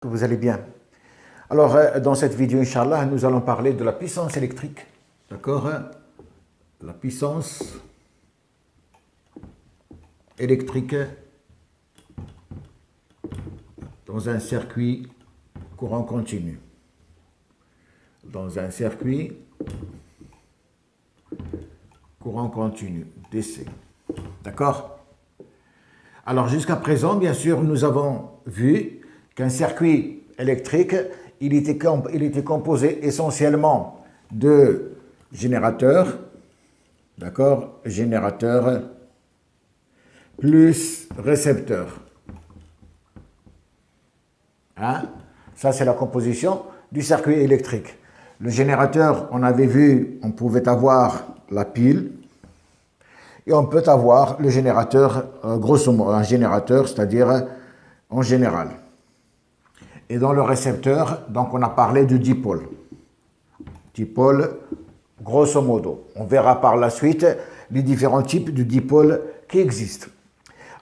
Que vous allez bien. Alors, dans cette vidéo, Inch'Allah, nous allons parler de la puissance électrique. D'accord? La puissance électrique dans un circuit courant continu. Dans un circuit courant continu, DC. D'accord? Alors, jusqu'à présent, bien sûr, nous avons vu qu'un circuit électrique, il était composé essentiellement de générateurs, d'accord, générateurs plus récepteurs. Hein? Ça, c'est la composition du circuit électrique. Le générateur, on avait vu, on pouvait avoir la pile et on peut avoir le générateur, grosso modo, un générateur, c'est-à-dire en général. Et dans le récepteur, donc on a parlé de dipôle. Dipôle, grosso modo. On verra par la suite les différents types de dipôles qui existent.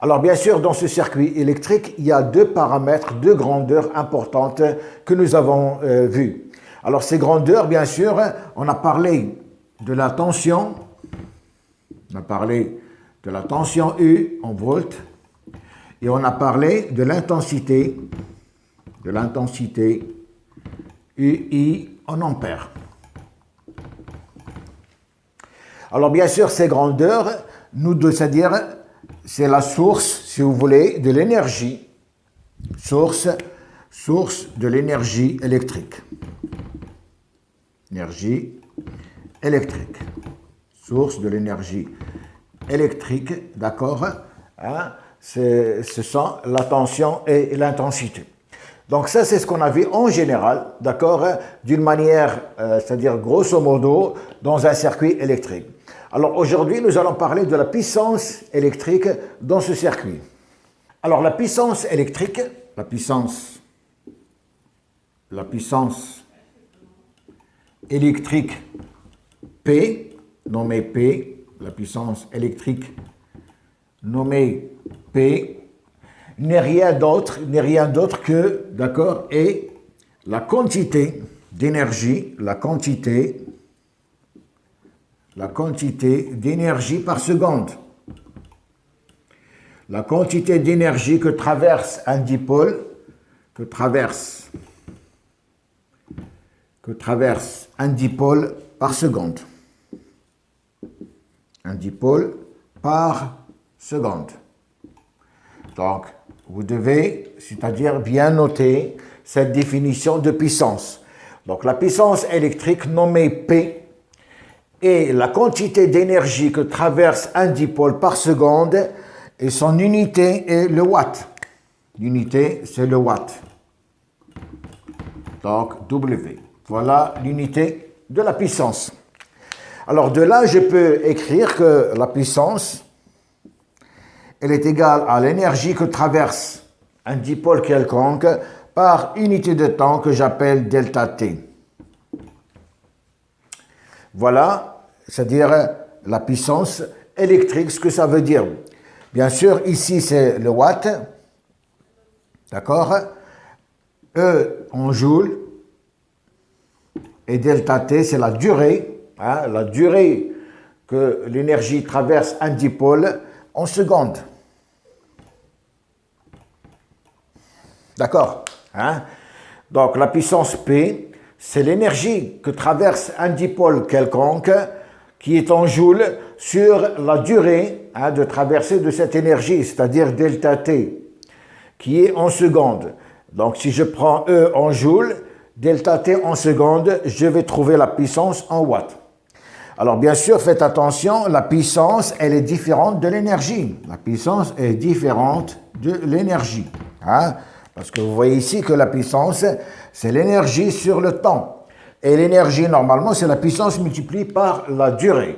Alors bien sûr, dans ce circuit électrique, il y a deux paramètres, deux grandeurs importantes que nous avons vues. Alors ces grandeurs, bien sûr, on a parlé de la tension, on a parlé de la tension U en volts, et on a parlé de l'intensité UI en ampères. Alors bien sûr, ces grandeurs, c'est-à-dire, c'est la source, si vous voulez, de l'énergie, source de l'énergie électrique. Énergie électrique. Source de l'énergie électrique, d'accord, hein, ce sont la tension et l'intensité. Donc ça, c'est ce qu'on a vu en général, d'accord, d'une manière, c'est-à-dire grosso modo, dans un circuit électrique. Alors aujourd'hui, nous allons parler de la puissance électrique dans ce circuit. Alors la puissance électrique, la puissance électrique P, nommée P, la puissance électrique nommée P, n'est rien d'autre que, d'accord, et la quantité d'énergie, la quantité d'énergie par seconde. La quantité d'énergie que traverse un dipôle, que traverse un dipôle par seconde. Un dipôle par seconde. Donc, vous devez, c'est-à-dire bien noter cette définition de puissance. Donc, la puissance électrique nommée P est la quantité d'énergie que traverse un dipôle par seconde et son unité est le watt. L'unité, c'est le watt. Donc, W. Voilà l'unité de la puissance. Alors, de là, je peux écrire que la puissance, elle est égale à l'énergie que traverse un dipôle quelconque par unité de temps que j'appelle delta T. Voilà, c'est-à-dire la puissance électrique, ce que ça veut dire. Bien sûr, ici c'est le watt, d'accord? E en joules, et delta T c'est la durée, hein, la durée que l'énergie traverse un dipôle en secondes. D'accord, hein? Donc la puissance P, c'est l'énergie que traverse un dipôle quelconque qui est en joules sur la durée, hein, de traversée de cette énergie, c'est-à-dire delta T, qui est en secondes. Donc si je prends E en joules, delta T en secondes, je vais trouver la puissance en watts. Alors bien sûr, faites attention, la puissance, elle est différente de l'énergie. La puissance est différente de l'énergie, hein? Parce que vous voyez ici que la puissance, c'est l'énergie sur le temps. Et l'énergie, normalement, c'est la puissance multipliée par la durée.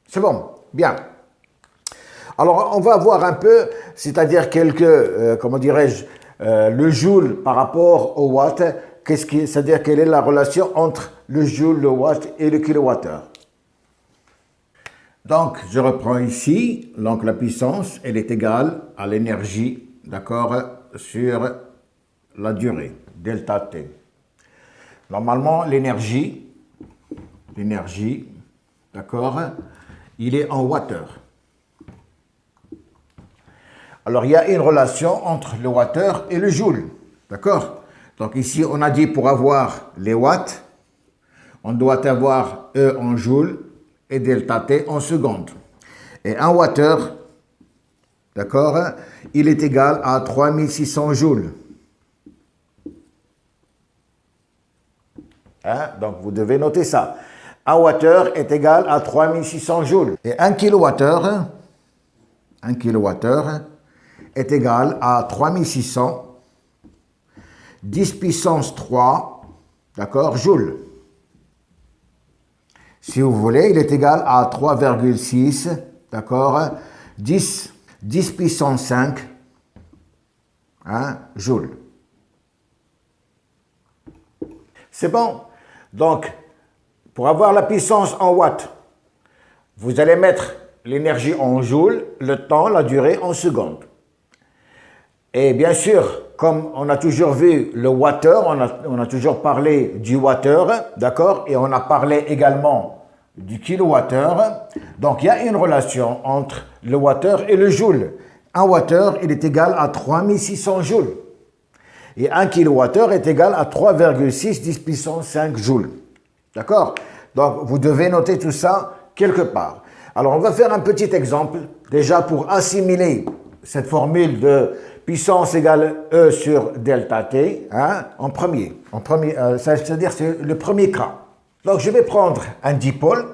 C'est bon, bien. Alors, on va voir un peu, c'est-à-dire quelques, comment dirais-je, le joule par rapport au watt. C'est-à-dire quelle est la relation entre le joule, le watt et le kilowattheure. Donc, je reprends ici, donc la puissance, elle est égale à l'énergie, d'accord, sur la durée. delta T. Normalement, l'énergie, d'accord, il est en wattheure. Alors, il y a une relation entre le wattheure et le joule, d'accord? Donc ici, on a dit pour avoir les watts, on doit avoir E en joule et delta T en secondes. Et un wattheure, d'accord, il est égal à 3600 joules. Hein? Donc vous devez noter ça. Un wattheure est égal à 3600 joules. Et un kilowattheure est égal à 3600 10 puissance 3, d'accord, joules. Si vous voulez, il est égal à 3,6, d'accord, 10 puissance 5, hein, joules. C'est bon. Donc, pour avoir la puissance en watts, vous allez mettre l'énergie en joules, le temps, la durée en secondes. Et bien sûr, comme on a toujours vu le wattheure, on a toujours parlé du wattheure, d'accord, et on a parlé également du kilowattheure. Donc, il y a une relation entre le wattheure et le joule. Un wattheure, il est égal à 3600 joules. Et un kilowattheure est égal à 3,6 10 puissance 5 joules. D'accord? Donc, vous devez noter tout ça quelque part. Alors, on va faire un petit exemple, déjà pour assimiler cette formule de puissance égale E sur delta T, hein, en premier, c'est-à-dire c'est le premier cas. Donc, je vais prendre un dipôle.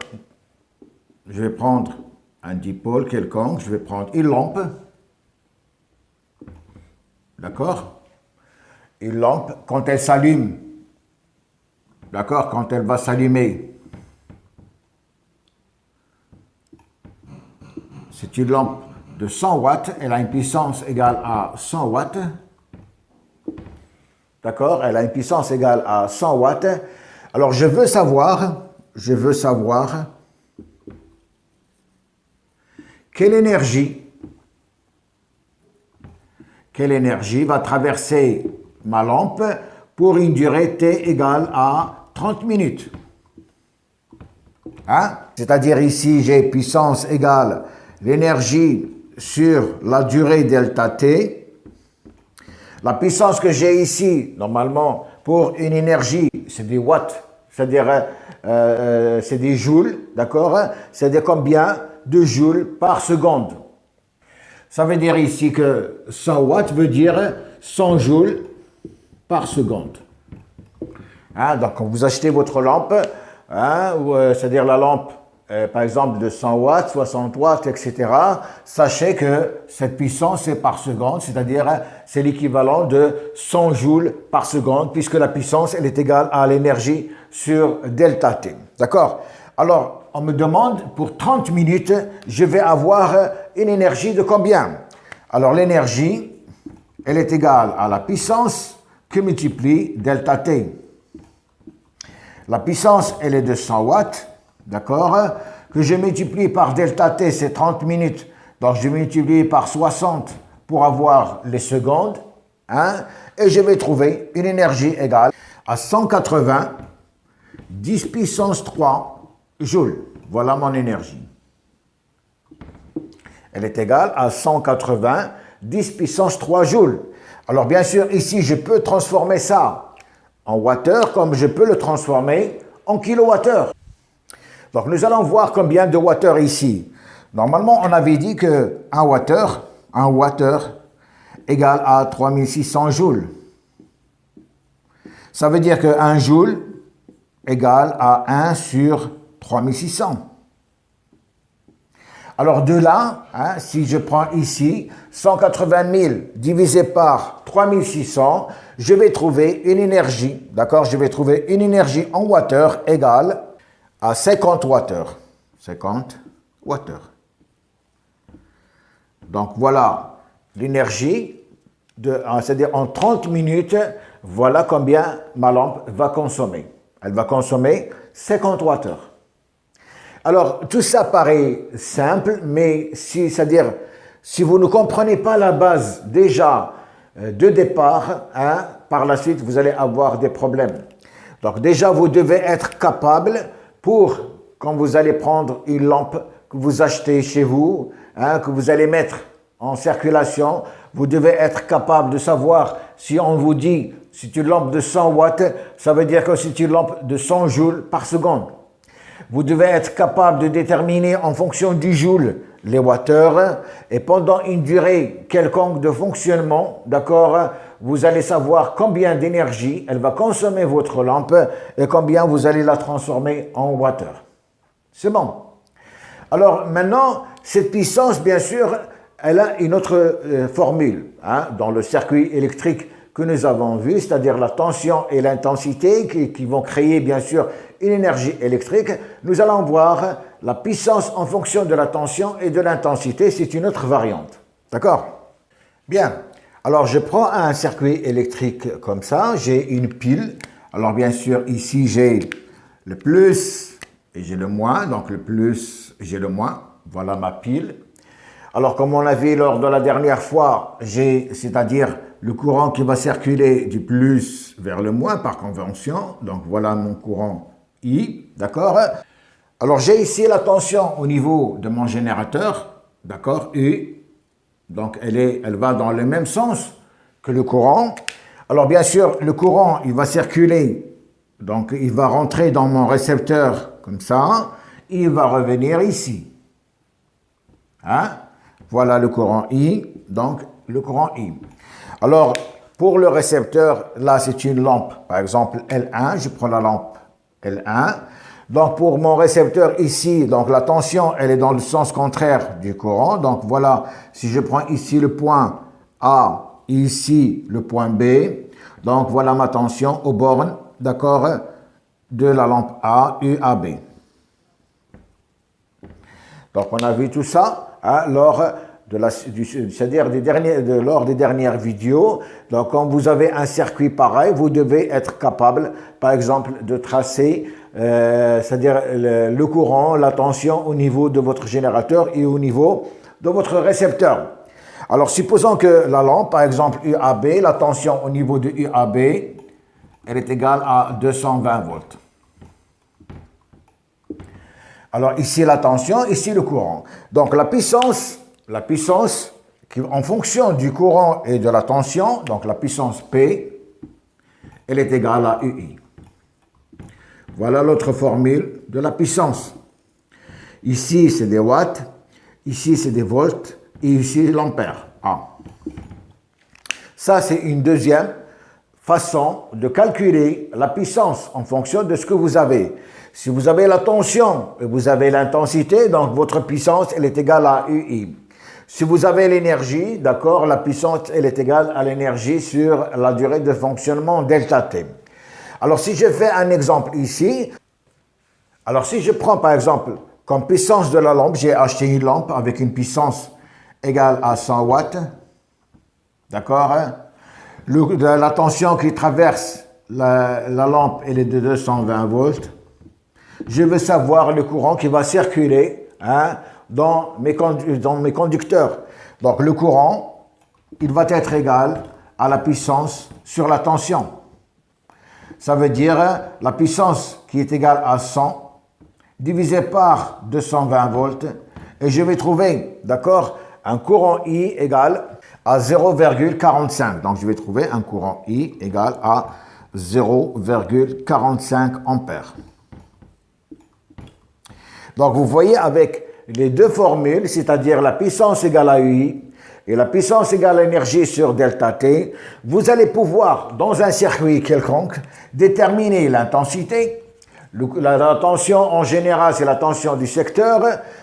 Je vais prendre un dipôle quelconque. Je vais prendre une lampe. D'accord? Une lampe, quand elle s'allume, d'accord, quand elle va s'allumer, c'est une lampe de 100 watts, elle a une puissance égale à 100 watts. D'accord? Elle a une puissance égale à 100 watts. Alors, je veux savoir quelle énergie va traverser ma lampe pour une durée T égale à 30 minutes. Hein? C'est-à-dire ici, j'ai puissance égale l'énergie sur la durée delta T. La puissance que j'ai ici, normalement, pour une énergie, c'est des watts, c'est-à-dire c'est des joules, d'accord? C'est-à-dire combien de joules par seconde. Ça veut dire ici que 100 watts veut dire 100 joules par seconde. Hein? Donc, quand vous achetez votre lampe, hein, c'est-à-dire la lampe, par exemple, de 100 watts, 60 watts, etc., sachez que cette puissance est par seconde, c'est-à-dire c'est l'équivalent de 100 joules par seconde, puisque la puissance, elle est égale à l'énergie sur delta T. D'accord? Alors, on me demande, pour 30 minutes, je vais avoir une énergie de combien? Alors, l'énergie, elle est égale à la puissance que multiplie delta T. La puissance, elle est de 100 watts. D'accord? Que je multiplie par delta T, c'est 30 minutes. Donc, je multiplie par 60 pour avoir les secondes. Hein? Et je vais trouver une énergie égale à 180 10 puissance 3 joules. Voilà mon énergie. Elle est égale à 180 10 puissance 3 joules. Alors, bien sûr, ici, je peux transformer ça en wattheure comme je peux le transformer en kilowattheure. Donc, nous allons voir combien de wattheures ici. Normalement, on avait dit qu'un wattheure égale à 3600 joules. Ça veut dire qu'un joule égale à 1 sur 3600. Alors, de là, hein, si je prends ici 180 000 divisé par 3600, je vais trouver une énergie, d'accord? Je vais trouver une énergie en wattheure égale à 50 wattheures. 50 wattheures. Donc, voilà l'énergie, c'est-à-dire en 30 minutes, voilà combien ma lampe va consommer. Elle va consommer 50 wattheures. Alors, tout ça paraît simple, mais c'est-à-dire, si vous ne comprenez pas la base déjà de départ, hein, par la suite, vous allez avoir des problèmes. Donc déjà, vous devez être capable quand vous allez prendre une lampe que vous achetez chez vous, que vous allez mettre en circulation, vous devez être capable de savoir si on vous dit c'est une lampe de 100 watts, ça veut dire que c'est une lampe de 100 joules par seconde. Vous devez être capable de déterminer en fonction du joule les wattheures et pendant une durée quelconque de fonctionnement, d'accord, vous allez savoir combien d'énergie elle va consommer votre lampe et combien vous allez la transformer en wattheures. C'est bon. Alors maintenant, cette puissance, bien sûr, elle a une autre formule dans le circuit électrique que nous avons vu, c'est-à-dire la tension et l'intensité qui vont créer, bien sûr, une énergie électrique. Nous allons voir la puissance en fonction de la tension et de l'intensité, c'est une autre variante. D'accord? Bien. Alors, je prends un circuit électrique comme ça, j'ai une pile. Alors, bien sûr, ici, j'ai le plus et j'ai le moins. Donc, le plus, j'ai le moins. Voilà ma pile. Alors, comme on a vu lors de la dernière fois, c'est-à-dire le courant qui va circuler du plus vers le moins par convention. Donc, voilà mon courant I, d'accord? Alors, j'ai ici la tension au niveau de mon générateur, d'accord, U. Donc, elle va dans le même sens que le courant. Alors, bien sûr, le courant, il va circuler, donc il va rentrer dans mon récepteur comme ça, il va revenir ici. Voilà le courant I, donc le courant I. Alors, pour le récepteur, là, c'est une lampe, par exemple L1, je prends la lampe L1. Donc, pour mon récepteur ici, donc la tension, elle est dans le sens contraire du courant. Donc, voilà, si je prends ici le point A, ici le point B, donc voilà ma tension aux bornes, d'accord, de la lampe A, UAB. Donc, on a vu tout ça lors des dernières vidéos. Donc, quand vous avez un circuit pareil, vous devez être capable, par exemple, de tracer, c'est-à-dire le courant, la tension au niveau de votre générateur et au niveau de votre récepteur. Alors, supposons que la lampe, par exemple UAB, la tension au niveau de UAB, elle est égale à 220 volts. Alors, ici la tension, ici le courant. Donc, la puissance qui, en fonction du courant et de la tension, donc la puissance P, elle est égale à UI. Voilà l'autre formule de la puissance. Ici, c'est des watts, ici, c'est des volts, et ici, l'ampère. Ça, c'est une deuxième façon de calculer la puissance en fonction de ce que vous avez. Si vous avez la tension et vous avez l'intensité, donc votre puissance, elle est égale à UI. Si vous avez l'énergie, d'accord, la puissance, elle est égale à l'énergie sur la durée de fonctionnement delta T. Alors, si je fais un exemple ici, alors si je prends par exemple comme puissance de la lampe, j'ai acheté une lampe avec une puissance égale à 100 watts, d'accord, la tension qui traverse la lampe, elle est de 220 volts. Je veux savoir le courant qui va circuler dans mes conducteurs. Donc, le courant, il va être égal à la puissance sur la tension. Ça veut dire la puissance qui est égale à 100 divisé par 220 volts. Et je vais trouver, d'accord, un courant I égal à 0,45. Donc, je vais trouver un courant I égal à 0,45 ampères. Donc, vous voyez avec les deux formules, c'est-à-dire la puissance égale à UI et la puissance égale à l'énergie sur delta T, vous allez pouvoir, dans un circuit quelconque, déterminer l'intensité. La tension, en général, c'est la tension du secteur.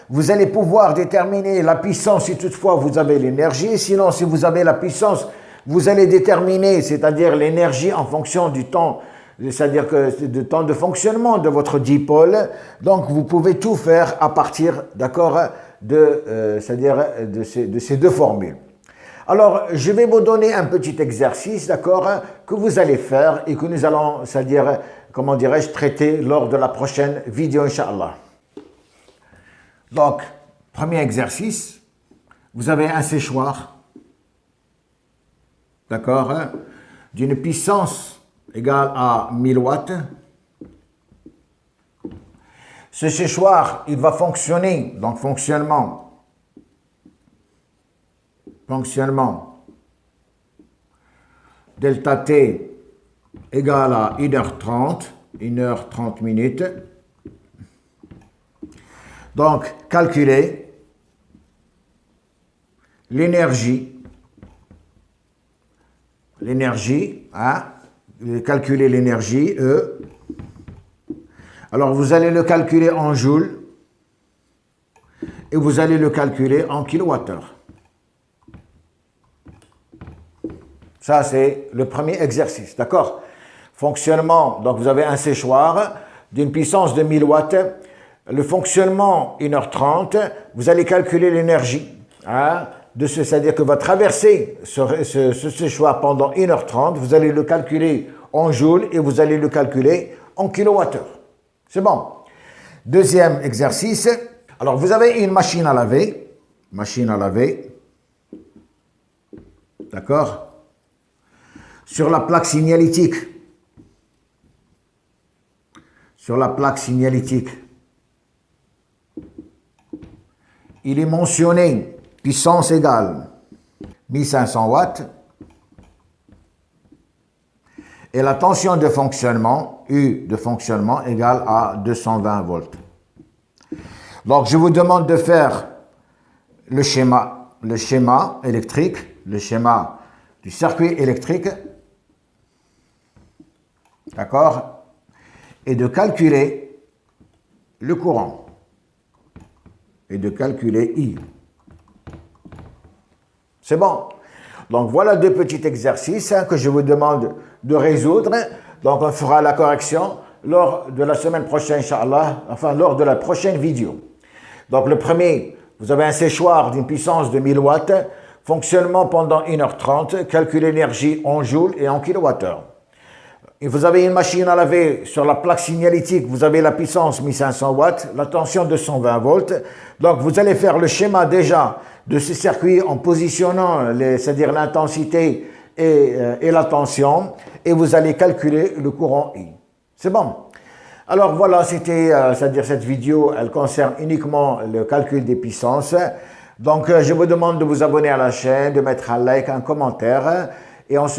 Vous allez pouvoir déterminer la puissance si toutefois vous avez l'énergie. Sinon, si vous avez la puissance, vous allez déterminer, c'est-à-dire l'énergie en fonction du temps, c'est-à-dire que du temps de fonctionnement de votre dipôle. Donc, vous pouvez tout faire à partir, d'accord, c'est-à-dire de ces deux formules. Alors, je vais vous donner un petit exercice, d'accord, que vous allez faire et que nous allons, c'est-à-dire, comment dirais-je, traiter lors de la prochaine vidéo, Inch'Allah. Donc, premier exercice, vous avez un séchoir, d'accord, d'une puissance égale à 1000 watts. Ce séchoir, il va fonctionner, donc fonctionnement, delta T égale à 1h30 minutes. Donc, calculer l'énergie, calculer l'énergie, E. Alors, vous allez le calculer en joules et vous allez le calculer en kilowattheure. Ça, c'est le premier exercice, d'accord? Fonctionnement, donc vous avez un séchoir d'une puissance de 1000 watts. Le fonctionnement 1h30, vous allez calculer l'énergie. C'est-à-dire que va traverser ce séchoir pendant 1h30, vous allez le calculer en joules et vous allez le calculer en kilowattheure. C'est bon. Deuxième exercice. Alors, vous avez une machine à laver. D'accord? Sur la plaque signalétique. Il est mentionné puissance égale 1500 watts et la tension de fonctionnement, U de fonctionnement, égale à 220 volts. Donc, je vous demande de faire le schéma électrique, le schéma du circuit électrique, d'accord, et de calculer le courant et de calculer I. C'est bon. Donc, voilà deux petits exercices que je vous demande de résoudre. Donc, on fera la correction lors de la semaine prochaine, Inch'Allah, enfin, lors de la prochaine vidéo. Donc, le premier, vous avez un séchoir d'une puissance de 1000 watts, fonctionnement pendant 1h30, calcul l'énergie en joules et en kilowattheure. Et vous avez une machine à laver sur la plaque signalétique, vous avez la puissance 1500 watts, la tension 220 volts. Donc, vous allez faire le schéma déjà de ce circuit en positionnant, c'est-à-dire l'intensité et la tension, et vous allez calculer le courant I. C'est bon. Alors voilà, c'est-à-dire cette vidéo, elle concerne uniquement le calcul des puissances. Donc, je vous demande de vous abonner à la chaîne, de mettre un like, un commentaire, et ensuite